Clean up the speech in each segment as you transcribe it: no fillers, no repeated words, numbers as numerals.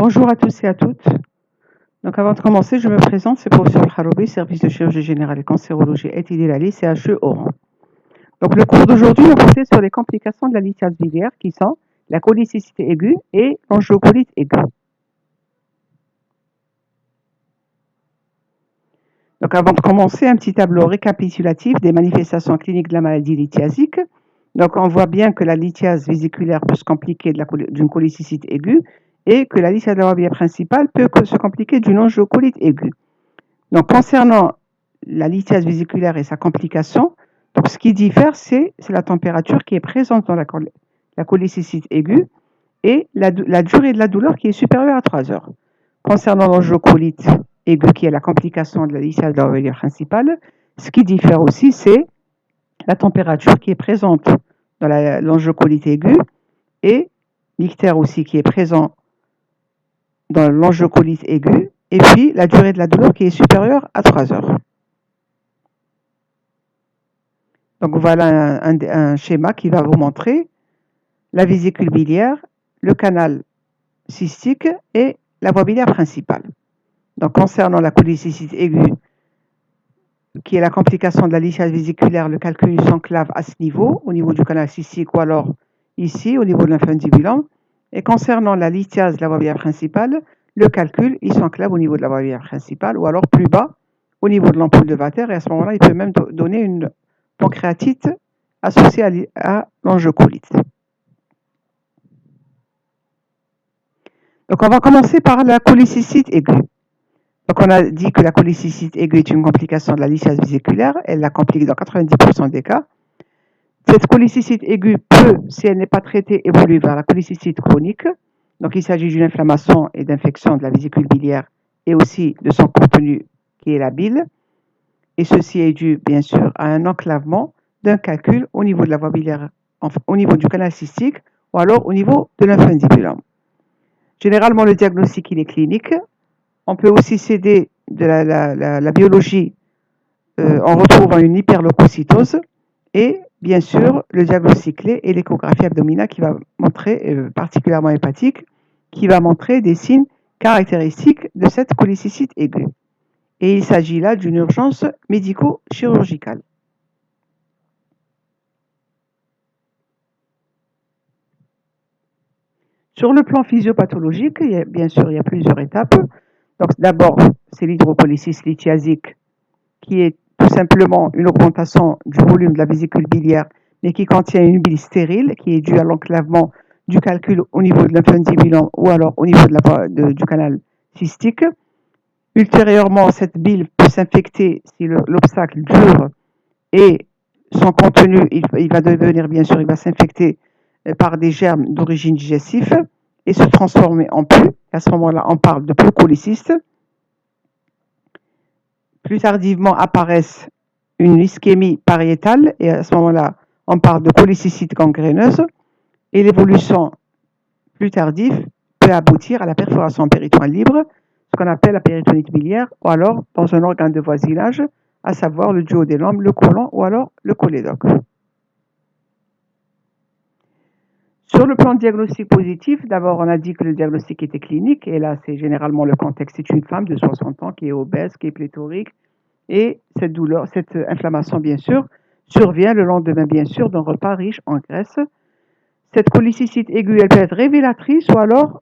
Bonjour à tous et à toutes. Donc avant de commencer, je me présente, c'est professeur Haroubi, service de chirurgie générale et cancérologie Eti-Delali, CHE Oran. Donc le cours d'aujourd'hui va porter sur les complications de la lithiase biliaire qui sont la cholécystite aiguë et l'angiocolite aiguë. Donc avant de commencer, un petit tableau récapitulatif des manifestations cliniques de la maladie lithiasique. Donc on voit bien que la lithiase vésiculaire peut se compliquer d'une cholécystite aiguë et que la lithiase de la voie biliaire principale peut se compliquer d'une angiocolite aiguë. Donc, concernant la lithiase vésiculaire et sa complication, donc ce qui diffère, c'est la température qui est présente dans la cholécystite aiguë et la durée de la douleur qui est supérieure à 3 heures. Concernant l'angiocolite aiguë, qui est la complication de la lithiase de la voie biliaire principale, ce qui diffère aussi, c'est température qui est présente dans l'angiocolite aiguë et l'ictère aussi qui est présent dans l'angiocolite aiguë, et puis la durée de la douleur qui est supérieure à 3 heures. Donc voilà un schéma qui va vous montrer la vésicule biliaire, le canal cystique et la voie biliaire principale. Donc concernant la cholécystite aiguë, qui est la complication de la lithiase vésiculaire, le calcul s'enclave à ce niveau, au niveau du canal cystique, ou alors ici, au niveau de l'infundibulum. Et concernant la lithiase de la voie biliaire principale, le calcul, il s'enclave au niveau de la voie biliaire principale, ou alors plus bas, au niveau de l'ampoule de Vater, et à ce moment-là, il peut même donner une pancréatite associée à l'angiocolite. Donc on va commencer par la cholécystite aiguë. Donc on a dit que la cholécystite aiguë est une complication de la lithiase vésiculaire, elle la complique dans 90% des cas. Cette cholécystite aiguë peut, si elle n'est pas traitée, évoluer vers la cholécystite chronique. Donc il s'agit d'une inflammation et d'infection de la vésicule biliaire et aussi de son contenu qui est la bile. Et ceci est dû bien sûr à un enclavement d'un calcul au niveau de la voie biliaire, au niveau du canal cystique ou alors au niveau de l'infundibulum. Généralement le diagnostic il est clinique. On peut aussi s'aider de la biologie en retrouvant une hyperleucocytose et bien sûr le diagnostic clé est l'échographie abdominale qui va montrer, particulièrement hépatique, qui va montrer des signes caractéristiques de cette cholécystite aiguë. Et il s'agit là d'une urgence médico-chirurgicale. Sur le plan physiopathologique, bien sûr, il y a plusieurs étapes. Donc d'abord, c'est l'hydropolésis lithiasique qui est tout simplement une augmentation du volume de la vésicule biliaire, mais qui contient une bile stérile qui est due à l'enclavement du calcul au niveau de l'infundibulum ou alors au niveau du canal cystique. Ultérieurement, cette bile peut s'infecter si l'obstacle dure et son contenu, il va devenir, bien sûr, il va s'infecter par des germes d'origine digestive et se transformer en pus. À ce moment-là, on parle de peucolycystes. Plus tardivement apparaissent une ischémie pariétale et à ce moment-là, on parle de cholécystite gangréneuse et l'évolution plus tardive peut aboutir à la perforation péritonéale libre, ce qu'on appelle la péritonite biliaire, ou alors dans un organe de voisinage, à savoir le duodénum, le côlon ou alors le cholédoque. Sur le plan diagnostic positif, d'abord on a dit que le diagnostic était clinique, et là c'est généralement le contexte, c'est une femme de 60 ans qui est obèse, qui est pléthorique, et cette douleur, cette inflammation bien sûr, survient le lendemain bien sûr d'un repas riche en graisse. Cette cholécystite aiguë, elle peut être révélatrice ou alors,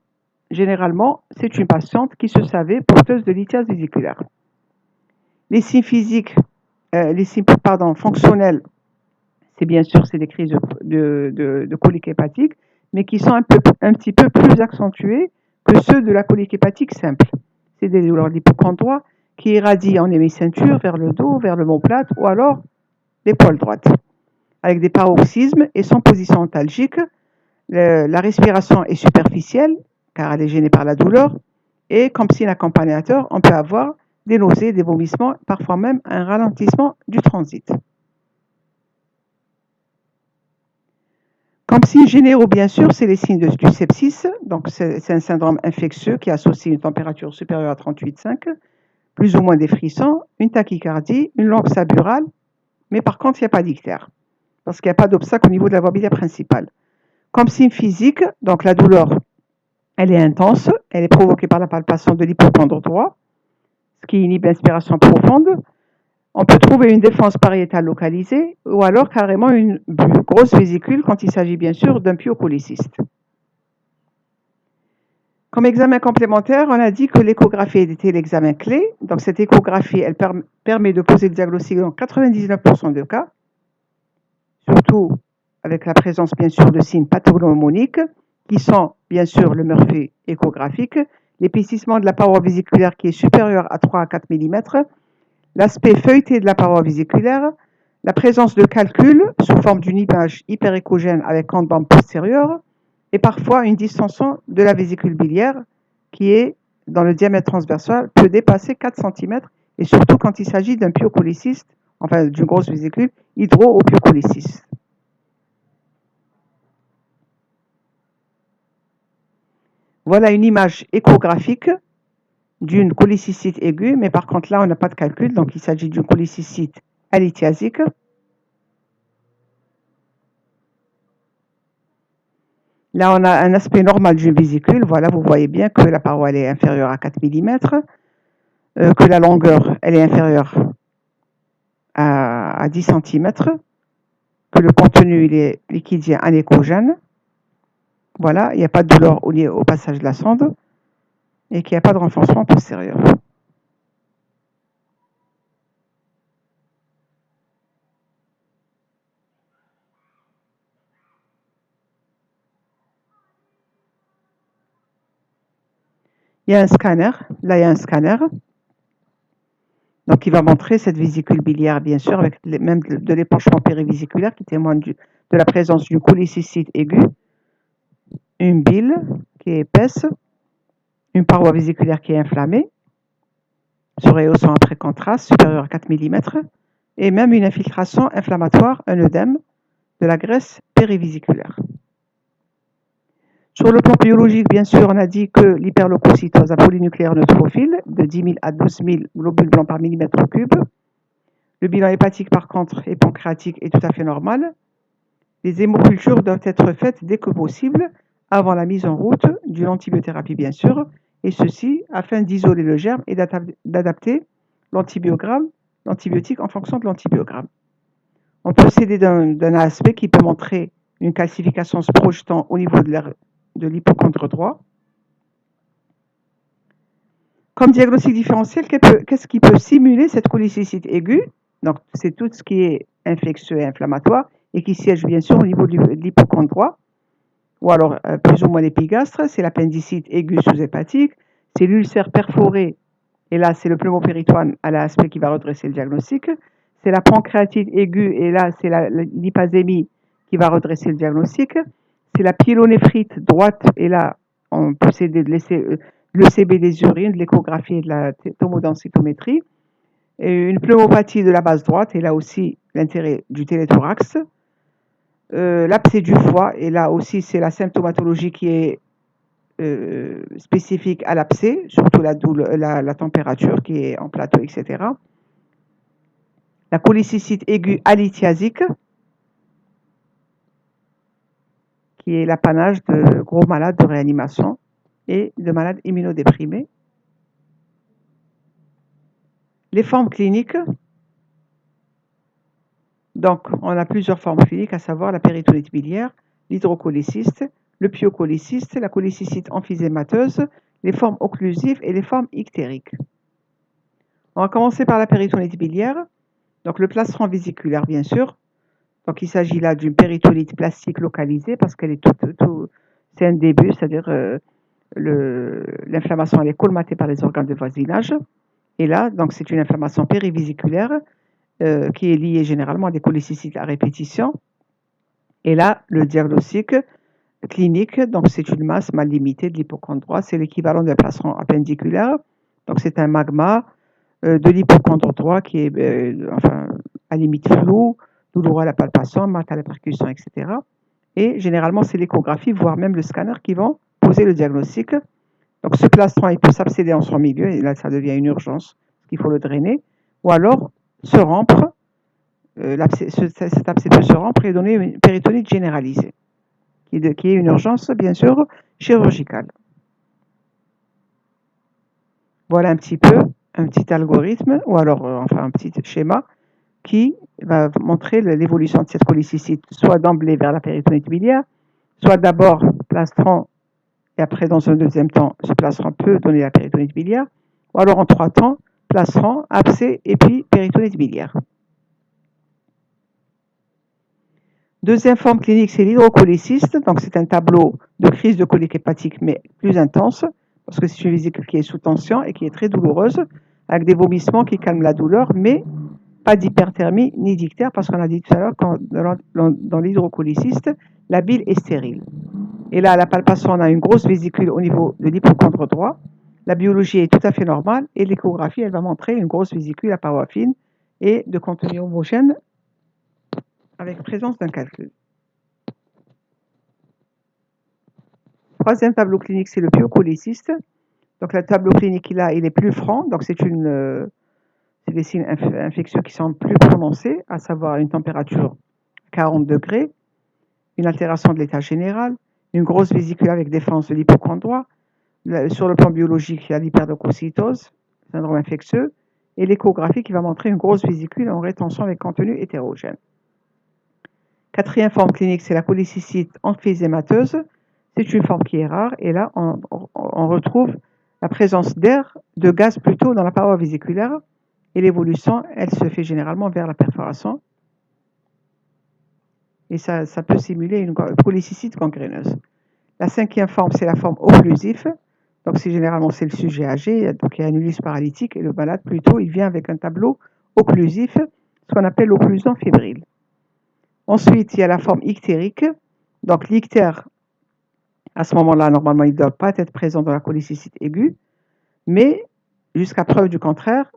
généralement, c'est une patiente qui se savait porteuse de lithiase vésiculaire. Les signes physiques, fonctionnels, c'est bien sûr des crises de colique hépatique, mais qui sont un petit peu plus accentuées que ceux de la colique hépatique simple. C'est des douleurs d'hypocondroie qui irradient en hémiceinture vers le dos, vers le omoplate ou alors l'épaule droite, avec des paroxysmes et sans position antalgique. La respiration est superficielle, car elle est gênée par la douleur, et comme signe accompagnateur, on peut avoir des nausées, des vomissements, parfois même un ralentissement du transit. Comme signes généraux, bien sûr, c'est les signes du sepsis. Donc, c'est un syndrome infectieux qui associe une température supérieure à 38,5, plus ou moins des frissons, une tachycardie, une langue saburale, mais par contre, il n'y a pas d'ictère, parce qu'il n'y a pas d'obstacle au niveau de la voie biliaire principale. Comme signe physique, donc la douleur, Elle est intense, elle est provoquée par la palpation de l'hypocondre droit, ce qui inhibe l'inspiration profonde. On peut trouver une défense pariétale localisée ou alors carrément une grosse vésicule quand il s'agit bien sûr d'un pyopolycyste. Comme examen complémentaire, on a dit que l'échographie était l'examen clé. Donc cette échographie, elle permet de poser le diagnostic dans 99% de cas, surtout avec la présence bien sûr de signes pathognomoniques qui sont bien sûr le Murphy échographique, l'épaississement de la paroi vésiculaire qui est supérieur à 3 à 4 mm, l'aspect feuilleté de la paroi vésiculaire, la présence de calculs sous forme d'une image hyperéchogène avec bande postérieure et parfois une distension de la vésicule biliaire qui est dans le diamètre transversal peut dépasser 4 cm et surtout quand il s'agit d'un pyopolycyste, enfin d'une grosse vésicule hydro-pyopolycyste. Voilà une image échographique d'une cholécystite aiguë, mais par contre là on n'a pas de calcul, donc il s'agit d'une cholécystite alithiasique. Là on a un aspect normal d'une vésicule, voilà vous voyez bien que la paroi elle est inférieure à 4 mm, que la longueur elle est inférieure à 10 cm, que le contenu il est liquidien anéchogène. Voilà, il n'y a pas de douleur au passage de la sonde et qu'il n'y a pas de renforcement postérieur. Il y a un scanner, là il y a un scanner, donc il va montrer cette vésicule biliaire bien sûr avec même de l'épanchement périvésiculaire qui témoigne de la présence d'une cholécystite aiguë, une bile qui est épaisse, une paroi vésiculaire qui est inflammée, se rehaussant après contraste supérieur à 4 mm, et même une infiltration inflammatoire, un œdème, de la graisse périvésiculaire. Sur le plan biologique, bien sûr, on a dit que l'hyperleucocytose à polynucléaire neutrophile de 10 000 à 12 000 globules blancs par millimètre cube. Le bilan hépatique, par contre, et pancréatique est tout à fait normal. Les hémopultures doivent être faites dès que possible, avant la mise en route d'une antibiothérapie, bien sûr, et ceci afin d'isoler le germe et d'adapter l'antibiotique en fonction de l'antibiogramme. On peut s'aider d'un aspect qui peut montrer une calcification se projetant au niveau de l'hypocondre droit. Comme diagnostic différentiel, qu'est-ce qui peut simuler cette cholécystite aiguë? Donc, c'est tout ce qui est infectieux et inflammatoire et qui siège bien sûr au niveau de l'hypocondre droit, ou alors plus ou moins l'épigastre, c'est l'appendicite aiguë sous-hépatique, c'est l'ulcère perforé, et là c'est le pneumopéritoine à l'aspect qui va redresser le diagnostic, c'est la pancréatite aiguë, et là c'est l'hypasémie qui va redresser le diagnostic, c'est la pyélonéphrite droite, et là on peut s'aider de laisser l'ECB des urines, de l'échographie et de la tomodensitométrie, et une pneumopathie de la base droite, et là aussi l'intérêt du téléthorax, l'abcès du foie, et là aussi c'est la symptomatologie qui est spécifique à l'abcès, surtout la température qui est en plateau, etc. La cholécystite aiguë alithiasique, qui est l'apanage de gros malades de réanimation et de malades immunodéprimés. Les formes cliniques, donc on a plusieurs formes cliniques, à savoir la péritonite biliaire, l'hydrocholécyste, le pyocholécyste, la cholécystite emphysémateuse, les formes occlusives et les formes ictériques. On va commencer par la péritonite biliaire, donc le plastron vésiculaire bien sûr. Donc il s'agit là d'une péritonite plastique localisée parce qu'elle est c'est un début, c'est-à-dire l'inflammation elle est colmatée par les organes de voisinage. Et là, donc c'est une inflammation périvésiculaire qui est liée généralement à des cholécystites à répétition. Et là, le diagnostic clinique, donc c'est une masse mal limitée de l'hypocondre droit, c'est l'équivalent d'un plastron appendiculaire. Donc c'est un magma de l'hypocondre droit qui est à limite floue, douloureux à la palpation, mat à la percussion, etc. Et généralement, c'est l'échographie, voire même le scanner qui vont poser le diagnostic. Donc ce plastron, il peut s'abséder en son milieu, et là, ça devient une urgence, il faut le drainer, ou alors se rompre, cet abcès peut se rompre et donner une péritonite généralisée, qui est une urgence, bien sûr, chirurgicale. Voilà un petit peu, un petit algorithme, ou alors enfin un petit schéma qui va montrer l'évolution de cette cholécystite, soit d'emblée vers la péritonite biliaire, soit d'abord plastron, et après dans un deuxième temps, ce plastron peut donner la péritonite biliaire, ou alors en 3 temps, plastron, abcès et puis péritonite biliaire. Deuxième forme clinique, c'est l'hydrocholécyste. Donc, c'est un tableau de crise de colique hépatique, mais plus intense, parce que c'est une vésicule qui est sous tension et qui est très douloureuse, avec des vomissements qui calment la douleur, mais pas d'hyperthermie ni d'ictère, parce qu'on a dit tout à l'heure que dans l'hydrocholécyste, la bile est stérile. Et là, à la palpation, on a une grosse vésicule au niveau de l'hypochondre droit. La biologie est tout à fait normale et l'échographie, elle va montrer une grosse vésicule à paroi fine et de contenu homogène avec présence d'un calcul. Troisième tableau clinique, c'est le pyocholécyste. Donc, le tableau clinique, là, il est plus franc. Donc, c'est des signes infectieux qui sont plus prononcés, à savoir une température 40 degrés, une altération de l'état général, une grosse vésicule avec défense de l'hypochondre droit. Sur le plan biologique, il y a l'hyperleucocytose, syndrome infectieux, et l'échographie qui va montrer une grosse vésicule en rétention avec contenu hétérogène. Quatrième forme clinique, c'est la cholécystite emphysemateuse. C'est une forme qui est rare, et là, on retrouve la présence d'air, de gaz plutôt dans la paroi vésiculaire, et l'évolution, elle se fait généralement vers la perforation, et ça peut simuler une cholécystite gangréneuse. La cinquième forme, c'est la forme occlusive. Donc, généralement, c'est le sujet âgé, donc il y a une ulcère paralytique, et le malade, plutôt, il vient avec un tableau occlusif, ce qu'on appelle l'occlusion fébrile. Ensuite, il y a la forme ictérique. Donc, l'ictère, à ce moment-là, normalement, il ne doit pas être présent dans la cholécystite aiguë, mais jusqu'à preuve du contraire,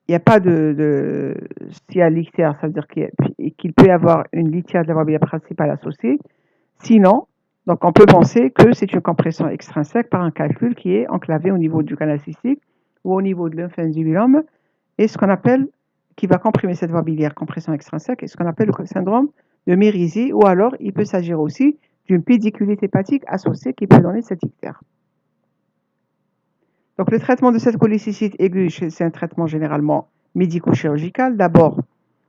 il n'y a pas s'il y a l'ictère, ça veut dire qu'il peut y avoir une lithiase de la voie biliaire principale associée. Sinon, donc on peut penser que c'est une compression extrinsèque par un calcul qui est enclavé au niveau du canal cystique ou au niveau de l'infundibulum, et ce qu'on appelle, qui va comprimer cette voie biliaire, compression extrinsèque, et ce qu'on appelle le syndrome de Mérisy, ou alors il peut s'agir aussi d'une pédiculite hépatique associée qui peut donner cet ictère. Donc le traitement de cette cholécystite aiguë, c'est un traitement généralement médico-chirurgical. D'abord,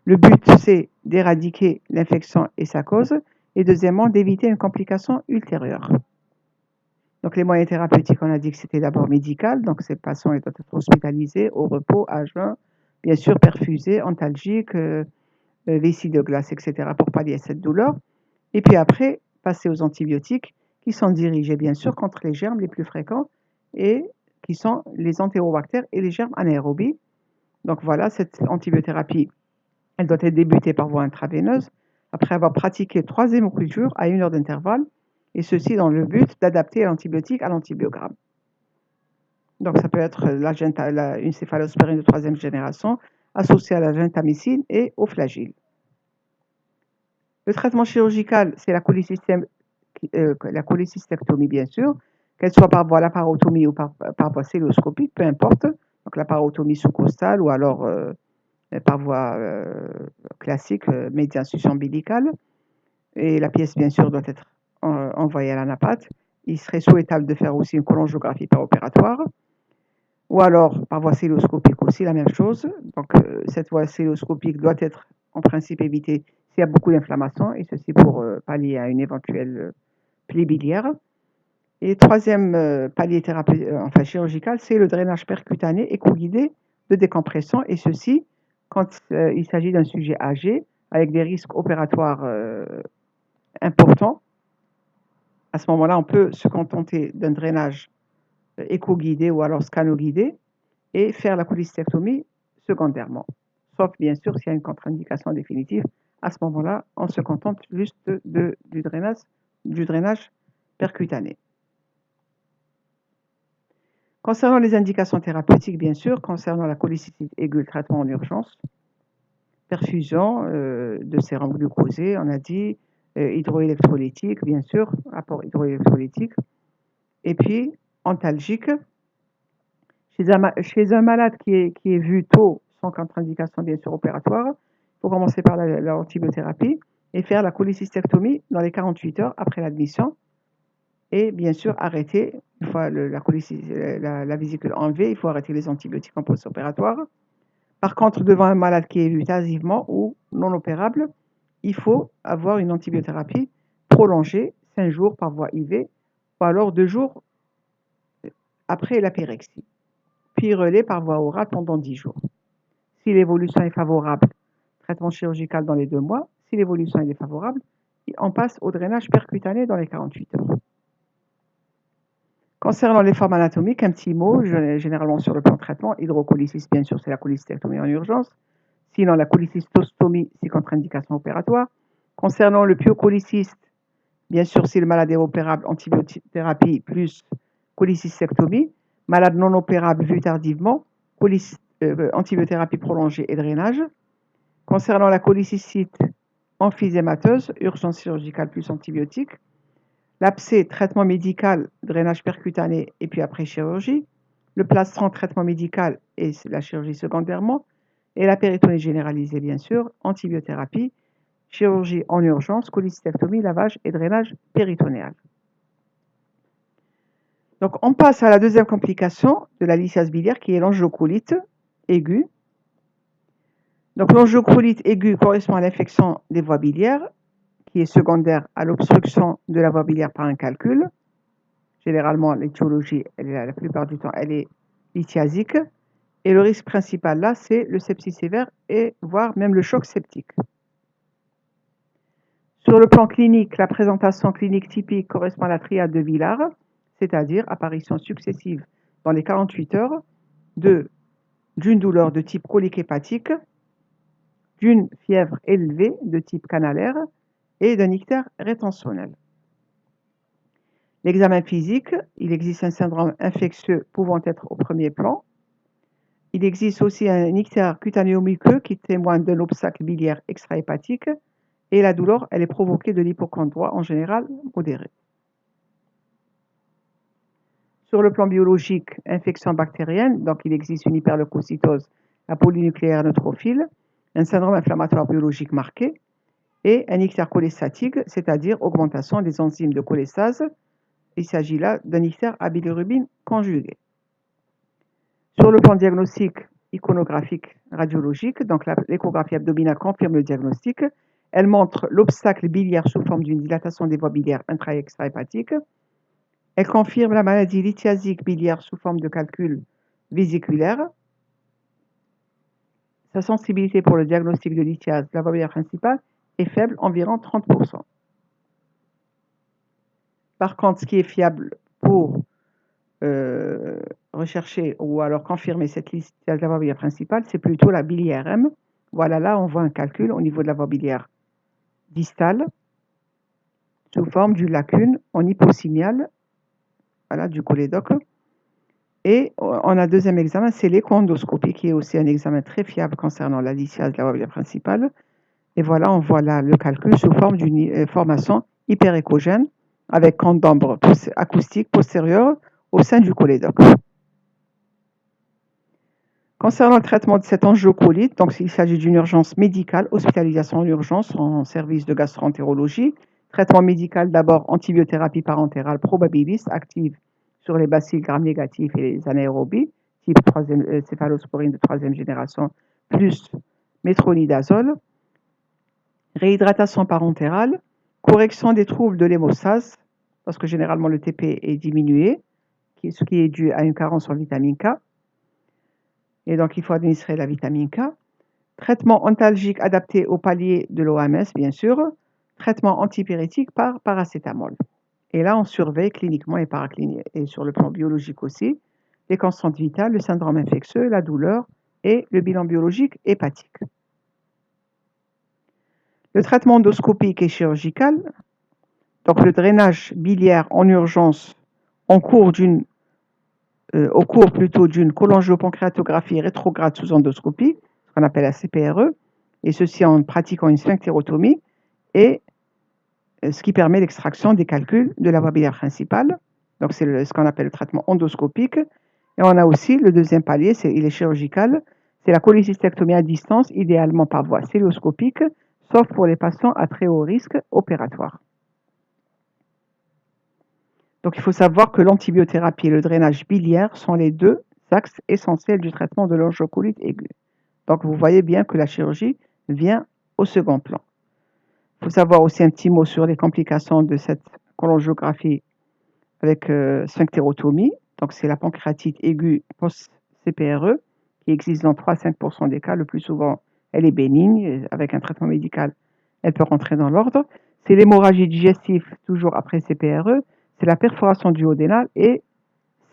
le but c'est d'éradiquer l'infection et sa cause, et deuxièmement, d'éviter une complication ultérieure. Donc les moyens thérapeutiques, on a dit que c'était d'abord médical, donc ces patients doivent être hospitalisés, au repos, à jeun, bien sûr perfusés, antalgiques, vessie de glace, etc. pour pallier cette douleur. Et puis après, passer aux antibiotiques qui sont dirigés bien sûr contre les germes les plus fréquents et qui sont les entérobactères et les germes anaérobies. Donc voilà, cette antibiothérapie, elle doit être débutée par voie intraveineuse après avoir pratiqué 3 hémoclutures à 1 heure d'intervalle, et ceci dans le but d'adapter l'antibiotique à l'antibiogramme. Donc ça peut être une céphalosporine de 3e génération associée à la gentamicine et au flagile. Le traitement chirurgical, c'est la cholécystectomie, bien sûr, qu'elle soit par voie laparotomie ou par voie celluloscopique, peu importe. Donc la parotomie sous-costale ou alors par voie classique, média-insuffisance ombilicale. Et la pièce, bien sûr, doit être envoyée à l'anapathe. Il serait souhaitable de faire aussi une cholangiographie par-opératoire, ou alors par voie celluloscopique aussi, la même chose. Donc cette voie celluloscopique doit être en principe évitée s'il y a beaucoup d'inflammation, et ceci pour pallier à une éventuelle plaie biliaire. Et troisième palier chirurgical, c'est le drainage percutané éco-guidé de décompression, et ceci quand il s'agit d'un sujet âgé avec des risques opératoires importants. À ce moment-là, on peut se contenter d'un drainage éco-guidé ou alors scano-guidé et faire la cholécystectomie secondairement. Sauf bien sûr s'il y a une contre-indication définitive. À ce moment-là, on se contente juste du drainage percutané. Concernant les indications thérapeutiques, bien sûr, concernant la cholécystite aiguë, le traitement en urgence, perfusion de sérum glucosé, on a dit, hydroélectrolytique, bien sûr, apport hydroélectrolytique, et puis antalgique. Chez un malade qui est vu tôt, sans contre-indication bien sûr opératoire, il faut commencer par l'antibiothérapie et faire la cholécystectomie dans les 48 heures après l'admission, et bien sûr arrêter Une fois la vésicule enlevée, il faut arrêter les antibiotiques en post-opératoire. Par contre, devant un malade qui est élu tardivement ou non opérable, il faut avoir une antibiothérapie prolongée, 5 jours par voie IV, ou alors 2 jours après la pyrexie, puis relais par voie orale pendant 10 jours. Si l'évolution est favorable, traitement chirurgical dans les 2 mois. Si l'évolution est défavorable, on passe au drainage percutané dans les 48 heures. Concernant les formes anatomiques, un petit mot, généralement sur le plan de traitement, hydrocholécyste, bien sûr, c'est la cholécystectomie en urgence. Sinon, la cholécystostomie, c'est contre-indication opératoire. Concernant le pyocholécyste, bien sûr, si le malade est opérable, antibiothérapie plus cholécystectomie. Malade non opérable vu tardivement, antibiothérapie prolongée et drainage. Concernant la cholécystite emphysémateuse, urgence chirurgicale plus antibiotique. L'abcès, traitement médical, drainage percutané et puis après chirurgie. Le plastron, traitement médical et la chirurgie secondairement. Et la péritonée généralisée, bien sûr, antibiothérapie, chirurgie en urgence, cholécystectomie, lavage et drainage péritonéal. Donc, on passe à la deuxième complication de la lithiase biliaire qui est l'angiocolite aiguë. Donc, l'angiocolite aiguë correspond à l'infection des voies biliaires qui est secondaire à l'obstruction de la voie biliaire par un calcul. Généralement, l'étiologie, la plupart du temps, elle est lithiasique. Et le risque principal là, c'est le sepsis sévère et voire même le choc septique. Sur le plan clinique, la présentation clinique typique correspond à la triade de Villard, c'est-à-dire apparition successive dans les 48 heures d'une douleur de type colique hépatique, d'une fièvre élevée de type canalaire et d'un ictère rétentionnel. L'examen physique, il existe un syndrome infectieux pouvant être au premier plan. Il existe aussi un ictère cutanéo-muqueux qui témoigne d'un obstacle biliaire extrahépatique et la douleur, elle est provoquée de l'hypocondroie en général modérée. Sur le plan biologique, infection bactérienne, donc il existe une hyperleucocytose, la polynucléaire neutrophile, un syndrome inflammatoire biologique marqué et un ictère cholestatique, c'est-à-dire augmentation des enzymes de cholestase. Il s'agit là d'un ictère à bilirubine conjuguée. Sur le plan diagnostique iconographique radiologique, donc l'échographie abdominale confirme le diagnostic. Elle montre l'obstacle biliaire sous forme d'une dilatation des voies biliaires intra- et extra-hépatiques. Elle confirme la maladie lithiasique biliaire sous forme de calcul vésiculaire. Sa sensibilité pour le diagnostic de lithiase de la voie biliaire principale est faible, environ 30%. Par contre, ce qui est fiable pour rechercher ou alors confirmer cette lithiase de la voie biliaire principale, c'est plutôt la bili-IRM. Voilà, là, on voit un calcul au niveau de la voie biliaire distale sous forme d'une lacune en hyposignal, voilà, du cholédoque. Et on a deuxième examen, c'est l'écho-endoscopie, qui est aussi un examen très fiable concernant la lithiase de la voie biliaire principale. Et voilà, on voit là le calcul sous forme d'une formation hyperéchogène avec compte d'ombre acoustique postérieure au sein du cholédoque. Concernant le traitement de cette angiocolite, donc il s'agit d'une urgence médicale, hospitalisation en urgence en service de gastroentérologie. Traitement médical d'abord antibiothérapie parentérale probabiliste active sur les bacilles gram-négatifs et les anaérobies, type céphalosporine de troisième génération, plus métronidazole. Réhydratation parentérale, correction des troubles de l'hémostase, parce que généralement le TP est diminué, ce qui est dû à une carence en vitamine K. Et donc, il faut administrer la vitamine K. Traitement antalgique adapté au palier de l'OMS, bien sûr. Traitement antipyrétique par paracétamol. Et là, on surveille cliniquement et sur le plan biologique aussi, les constantes vitales, le syndrome infectieux, la douleur et le bilan biologique hépatique. Le traitement endoscopique et chirurgical, donc le drainage biliaire en urgence au cours d'une cholangiopancréatographie rétrograde sous endoscopie, ce qu'on appelle la CPRE, et ceci en pratiquant une sphinctérotomie, et ce qui permet l'extraction des calculs de la voie biliaire principale. Donc c'est ce qu'on appelle le traitement endoscopique. Et on a aussi le deuxième palier, il est chirurgical, c'est la cholécystectomie à distance, idéalement par voie célioscopique, sauf pour les patients à très haut risque opératoire. Donc il faut savoir que l'antibiothérapie et le drainage biliaire sont les deux axes essentiels du traitement de l'angiocolite aiguë. Donc vous voyez bien que la chirurgie vient au second plan. Il faut savoir aussi un petit mot sur les complications de cette cholangiographie avec sphinctérotomie. Donc c'est la pancréatite aiguë post-CPRE qui existe dans 3 à 5% des cas. Le plus souvent, elle est bénigne. Avec un traitement médical, elle peut rentrer dans l'ordre. C'est l'hémorragie digestive toujours après CPRE. C'est la perforation du duodénal et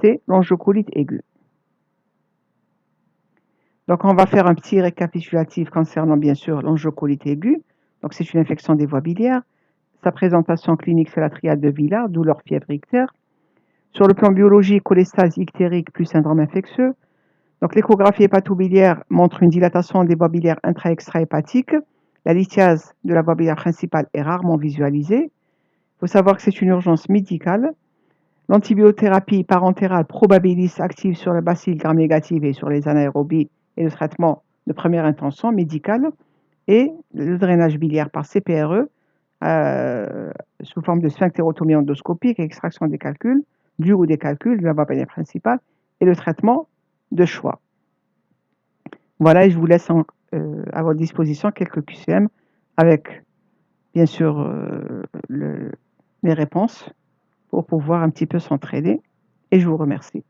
c'est l'angiocolite aiguë. Donc on va faire un petit récapitulatif concernant bien sûr l'angiocolite aiguë. Donc c'est une infection des voies biliaires. Sa présentation clinique, c'est la triade de Villard, douleur, fièvre, ictère. Sur le plan biologique, cholestase ictérique plus syndrome infectieux. Donc l'échographie hépatobiliaire montre une dilatation des voies biliaires intra-extra-hépatiques. La lithiase de la voie biliaire principale est rarement visualisée. Il faut savoir que c'est une urgence médicale. L'antibiothérapie parentérale probabiliste active sur le bacille gram-négative et sur les anaérobies et le traitement de première intention médicale. Et le drainage biliaire par CPRE sous forme de sphinctérotomie endoscopique et extraction des calculs, du ou des calculs de la voie biliaire principale et le traitement de choix. Voilà, et je vous laisse à votre disposition quelques QCM avec, bien sûr, les réponses pour pouvoir un petit peu s'entraider. Et je vous remercie.